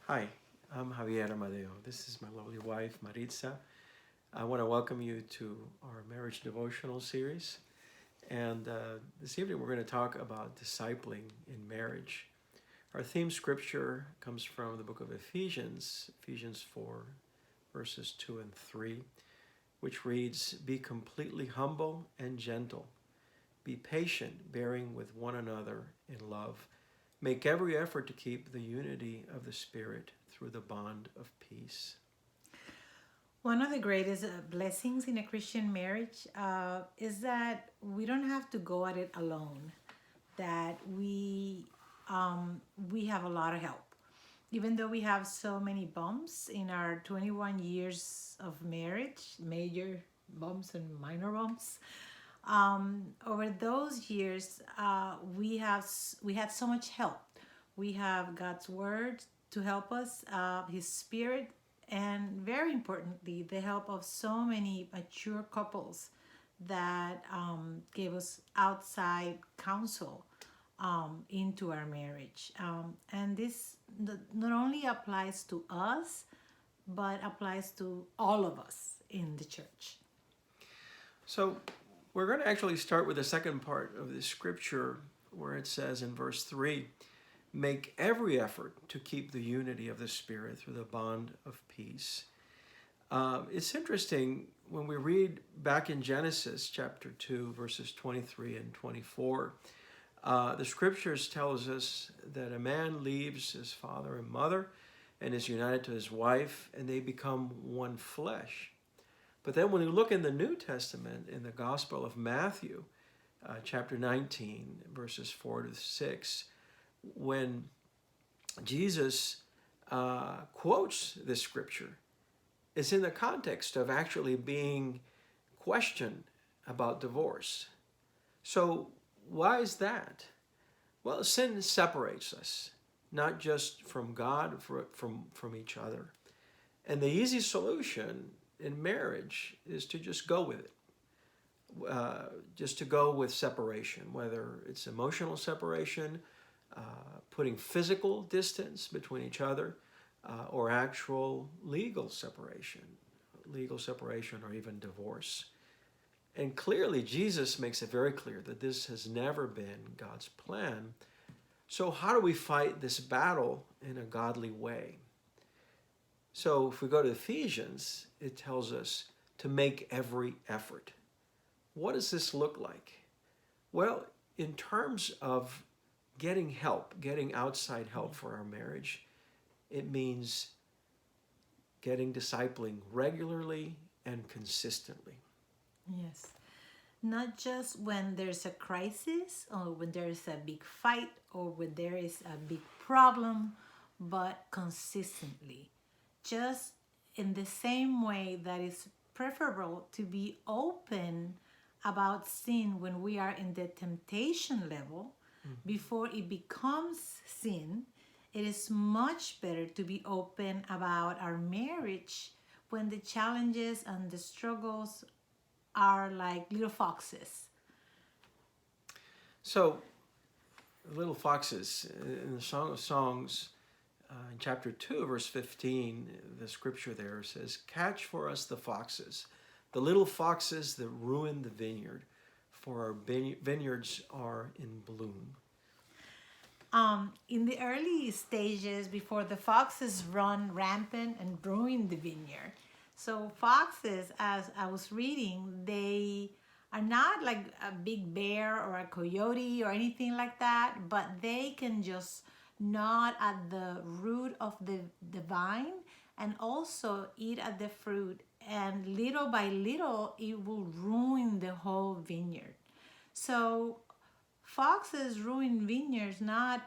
Hi, I'm Javier Amadeo. This is my lovely wife, Maritza. I want to welcome you to our marriage devotional series. And this evening we're going to talk about discipling in marriage. Our theme scripture comes from the book of Ephesians, Ephesians 4, verses 2 and 3, which reads, "Be completely humble and gentle. Be patient, bearing with one another in love. Make every effort to keep the unity of the Spirit through the bond of peace." One of the greatest blessings in a Christian marriage is that we don't have to go at it alone. That we have a lot of help, even though we have so many bumps in our 21 years of marriage, major bumps and minor bumps. Over those years, we had so much help. We have God's word to help us, His Spirit, and very importantly, the help of so many mature couples that gave us outside counsel into our marriage. And this not only applies to us, but applies to all of us in the church. So we're going to actually start with the second part of this scripture where it says in verse 3, "Make every effort to keep the unity of the Spirit through the bond of peace." It's interesting when we read back in Genesis chapter 2, verses 23 and 24, the scriptures tells us that a man leaves his father and mother and is united to his wife, and they become one flesh. But then when we look in the New Testament, in the Gospel of Matthew, chapter 19, verses 4 to 6, when Jesus quotes this scripture, it's in the context of actually being questioned about divorce. So why is that? Well, sin separates us, not just from God, from each other. And the easy solution in marriage is to just go with it. Just to go with separation, whether it's emotional separation, putting physical distance between each other, or actual legal separation or even divorce. And clearly, Jesus makes it very clear that this has never been God's plan. So how do we fight this battle in a godly way? So if we go to Ephesians, it tells us to make every effort. What does this look like? Well, in terms of getting help, getting outside help for our marriage, it means getting discipling regularly and consistently. Yes. Not just when there's a crisis or when there is a big fight or when there is a big problem, but consistently. Just in the same way that it's preferable to be open about sin when we are in the temptation level before it becomes sin, it is much better to be open about our marriage when the challenges and the struggles are like little foxes. So, little foxes in the Song of Songs, in chapter 2, verse 15, the scripture there says, "Catch for us the foxes, the little foxes that ruin the vineyard, for our vineyards are in bloom." In the early stages, before the foxes run rampant and ruin the vineyard. So, foxes, as I was reading, they are not like a big bear or a coyote or anything like that, but they can just gnaw at the root of the vine and also eat at the fruit. And little by little, it will ruin the whole vineyard. So, foxes ruin vineyards not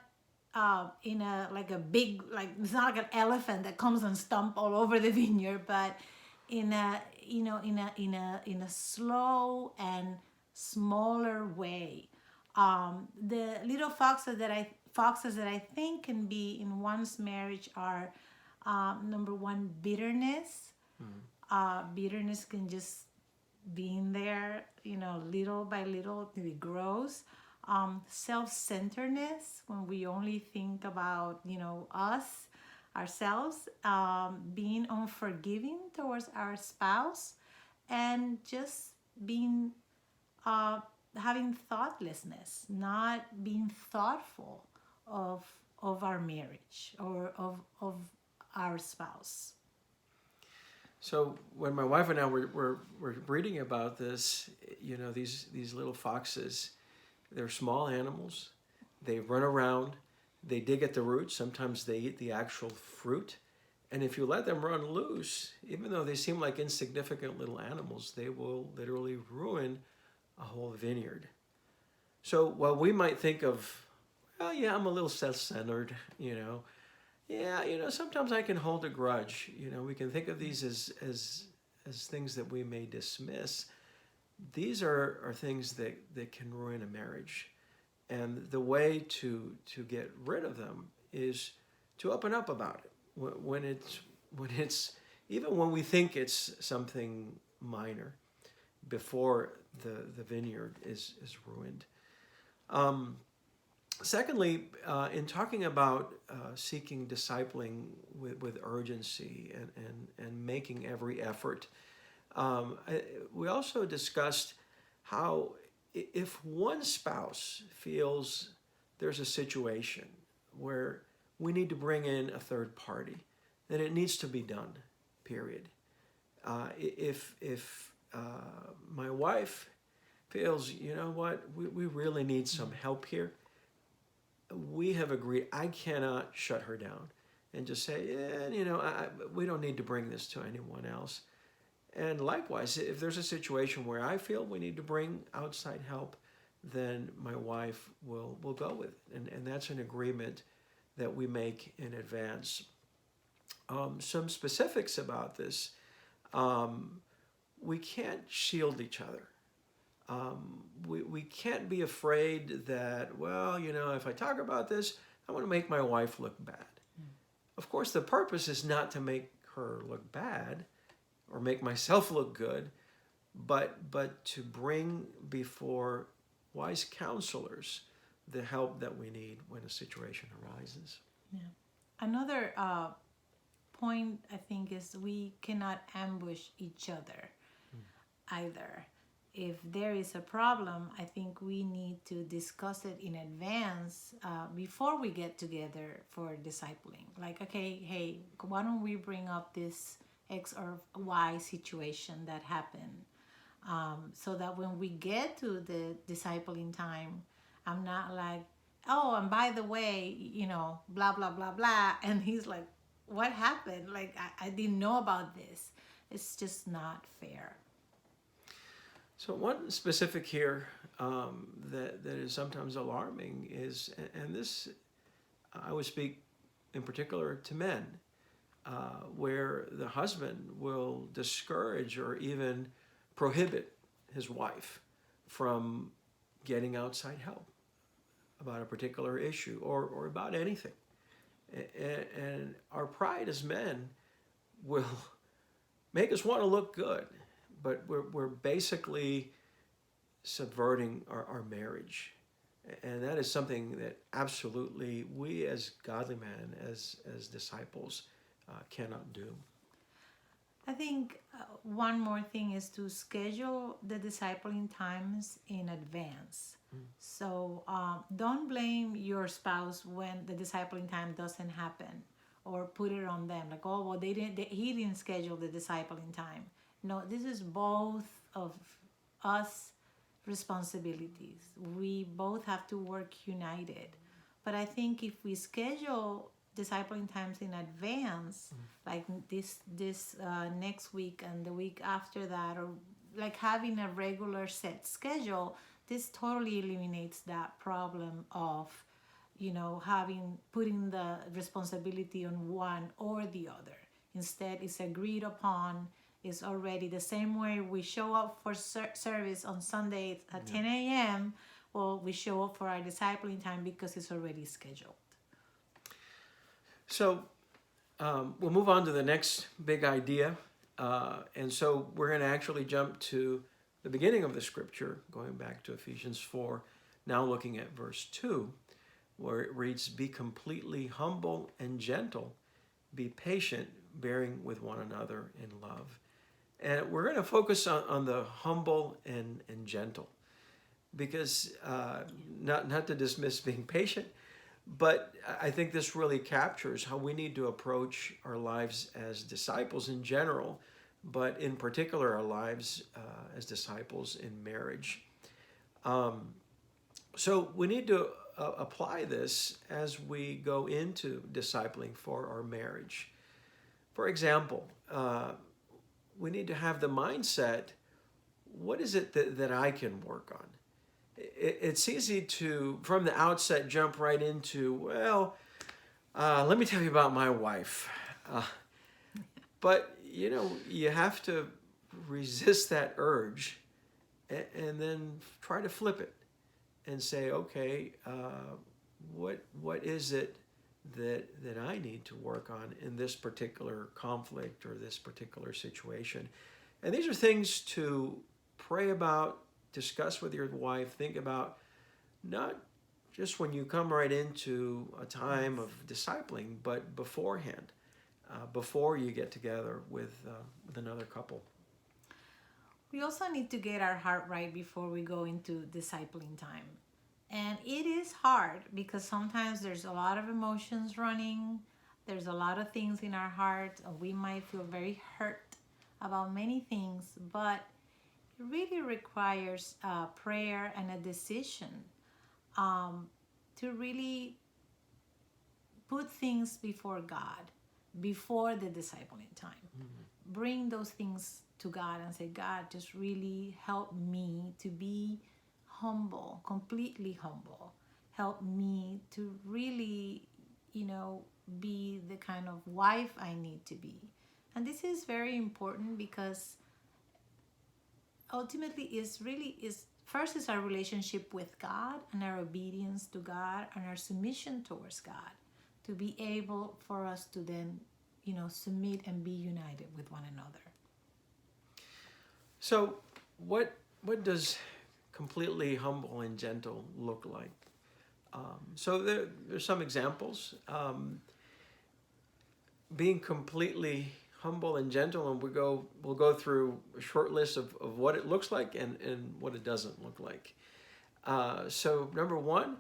in a like a big, like it's not like an elephant that comes and stomp all over the vineyard, but in a in a slow and smaller way. The little foxes that I think can be in one's marriage are number one, bitterness. Bitterness can just being there, little by little till it grows. Self-centeredness, when we only think about, us, ourselves, being unforgiving towards our spouse, and just being having thoughtlessness, not being thoughtful of our marriage or of our spouse. So when my wife and I were reading about this, these little foxes, they're small animals. They run around. They dig at the roots. Sometimes they eat the actual fruit. And if you let them run loose, even though they seem like insignificant little animals, they will literally ruin a whole vineyard. So while we might think of, well, yeah, I'm a little self-centered, sometimes I can hold a grudge. We can think of these as things that we may dismiss. These are things that can ruin a marriage. And the way to get rid of them is to open up about it. When it's even when we think it's something minor, before the vineyard is ruined. Secondly, in talking about seeking discipling with urgency and making every effort, we also discussed how if one spouse feels there's a situation where we need to bring in a third party, then it needs to be done, period. If my wife feels, you know what, we really need some help here, we have agreed I cannot shut her down and just say, we don't need to bring this to anyone else. And likewise, if there's a situation where I feel we need to bring outside help, then my wife will go with it. And that's an agreement that we make in advance. Some specifics about this. We can't shield each other. We can't be afraid that, if I talk about this, I want to make my wife look bad. Of course, the purpose is not to make her look bad or make myself look good, but to bring before wise counselors the help that we need when a situation arises. Yeah. Another point, I think, is we cannot ambush each other either. If there is a problem, I think we need to discuss it in advance before we get together for discipling. Like, okay, hey, why don't we bring up this X or Y situation that happened, so that when we get to the discipling time, I'm not like, oh, and by the way, blah, blah, blah, blah. And he's like, what happened? Like, I didn't know about this. It's just not fair. So one specific here that is sometimes alarming is, and this I would speak in particular to men, where the husband will discourage or even prohibit his wife from getting outside help about a particular issue or about anything. And our pride as men will make us want to look good, but we're basically subverting our marriage. And that is something that absolutely we as godly men, as disciples, cannot do. I think one more thing is to schedule the discipling times in advance. So don't blame your spouse when the discipling time doesn't happen, or put it on them. Like, oh, well, he didn't schedule the discipling time. No, this is both of us responsibilities. We both have to work united. But I think if we schedule discipling times in advance, like this next week and the week after that, or like having a regular set schedule, this totally eliminates that problem of putting the responsibility on one or the other. Instead, it's agreed upon. It's already the same way we show up for service on Sundays at 10 a.m. Well, we show up for our discipling time because it's already scheduled. So we'll move on to the next big idea. And so we're going to actually jump to the beginning of the scripture, going back to Ephesians 4, now looking at verse 2, where it reads, "Be completely humble and gentle, be patient, bearing with one another in love. And we're going to focus on the humble and gentle, because not to dismiss being patient, but I think this really captures how we need to approach our lives as disciples in general, but in particular our lives as disciples in marriage. So we need to apply this as we go into discipling for our marriage. For example, we need to have the mindset, what is it that I can work on? It's easy to, from the outset, jump right into, well, let me tell you about my wife. But, you have to resist that urge and then try to flip it and say, okay, what is it that I need to work on in this particular conflict or this particular situation? And these are things to pray about, discuss with your wife, think about, not just when you come right into a time of discipling, but beforehand, before you get together with another couple. We also need to get our heart right before we go into discipling time. And it is hard because sometimes there's a lot of emotions running. There's a lot of things in our heart. We might feel very hurt about many things, but it really requires prayer and a decision to really put things before God before the discipling time. Mm-hmm. Bring those things to God and say, God, just really help me to be humble, completely humble. Help me to really, be the kind of wife I need to be. And this is very important because ultimately is first is our relationship with God and our obedience to God and our submission towards God to be able for us to then, submit and be united with one another. So what does completely humble and gentle look like? So there's some examples. Being completely humble and gentle, and we'll go through a short list of what it looks like and what it doesn't look like. So number one,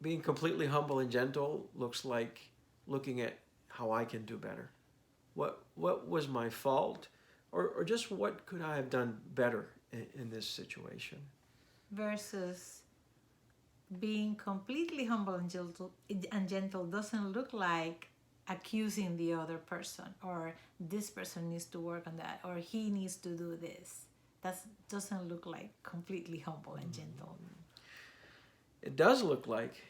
being completely humble and gentle looks like looking at how I can do better. What was my fault? Or just what could I have done better in this situation? Versus being completely humble and gentle doesn't look like accusing the other person, or this person needs to work on that, or he needs to do this. That doesn't look like completely humble and gentle. It does look like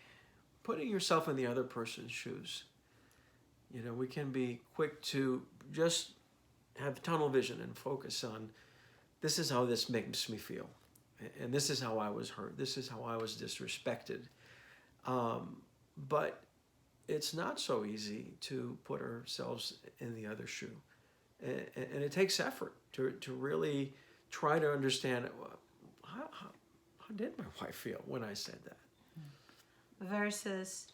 putting yourself in the other person's shoes. We can be quick to just have tunnel vision and focus on, this is how this makes me feel, and this is how I was hurt, this is how I was disrespected. But it's not so easy to put ourselves in the other shoe. And it takes effort to really try to understand, how did my wife feel when I said that? Versus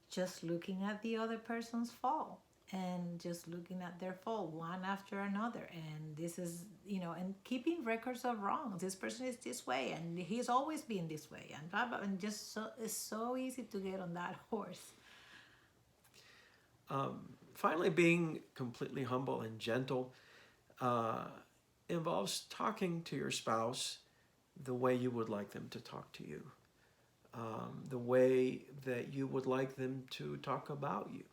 just looking at the other person's fault and just looking at their fault one after another. And this is, and keeping records of wrongs. This person is this way and he's always been this way. And blah, blah, and just it's so easy to get on that horse. Finally, being completely humble and gentle involves talking to your spouse the way you would like them to talk to you, the way that you would like them to talk about you,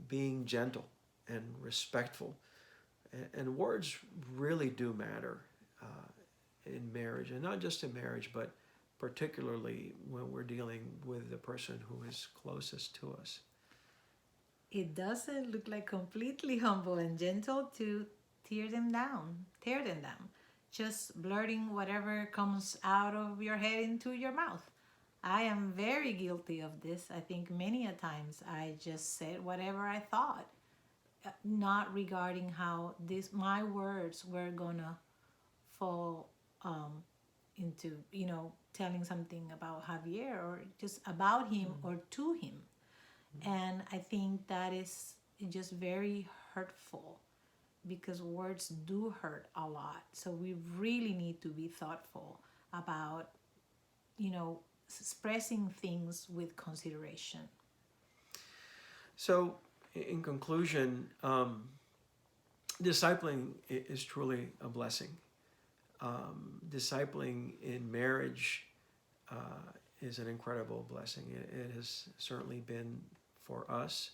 being gentle and respectful. And words really do matter in marriage, and not just in marriage, but particularly when we're dealing with the person who is closest to us. It doesn't look like completely humble and gentle to tear them down. Just blurting whatever comes out of your head into your mouth. I am very guilty of this. I think many a times I just said whatever I thought, not regarding how my words were gonna fall into, telling something about Javier or just about him or to him. And I think that is just very hurtful because words do hurt a lot. So we really need to be thoughtful about, expressing things with consideration. So, in conclusion, discipling is truly a blessing. Discipling in marriage is an incredible blessing. It has certainly been for us.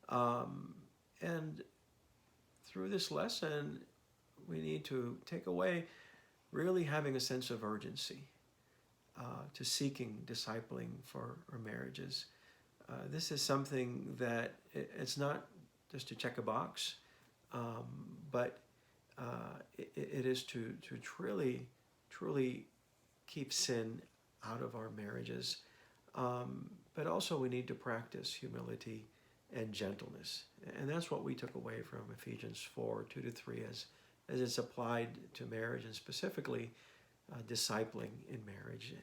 And through this lesson, we need to take away really having a sense of urgency to seeking discipling for our marriages. This is something that it's not just to check a box, but it is to truly keep sin out of our marriages. But also we need to practice humility and gentleness. And that's what we took away from Ephesians 4:2-3 as it's applied to marriage and specifically discipling in marriage.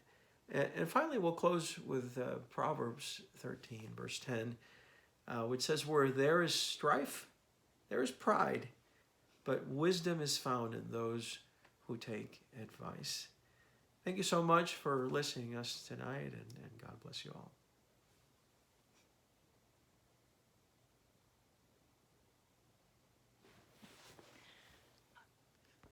And finally, we'll close with Proverbs 13, verse 10, which says, where there is strife, there is pride, but wisdom is found in those who take advice. Thank you so much for listening to us tonight, and God bless you all.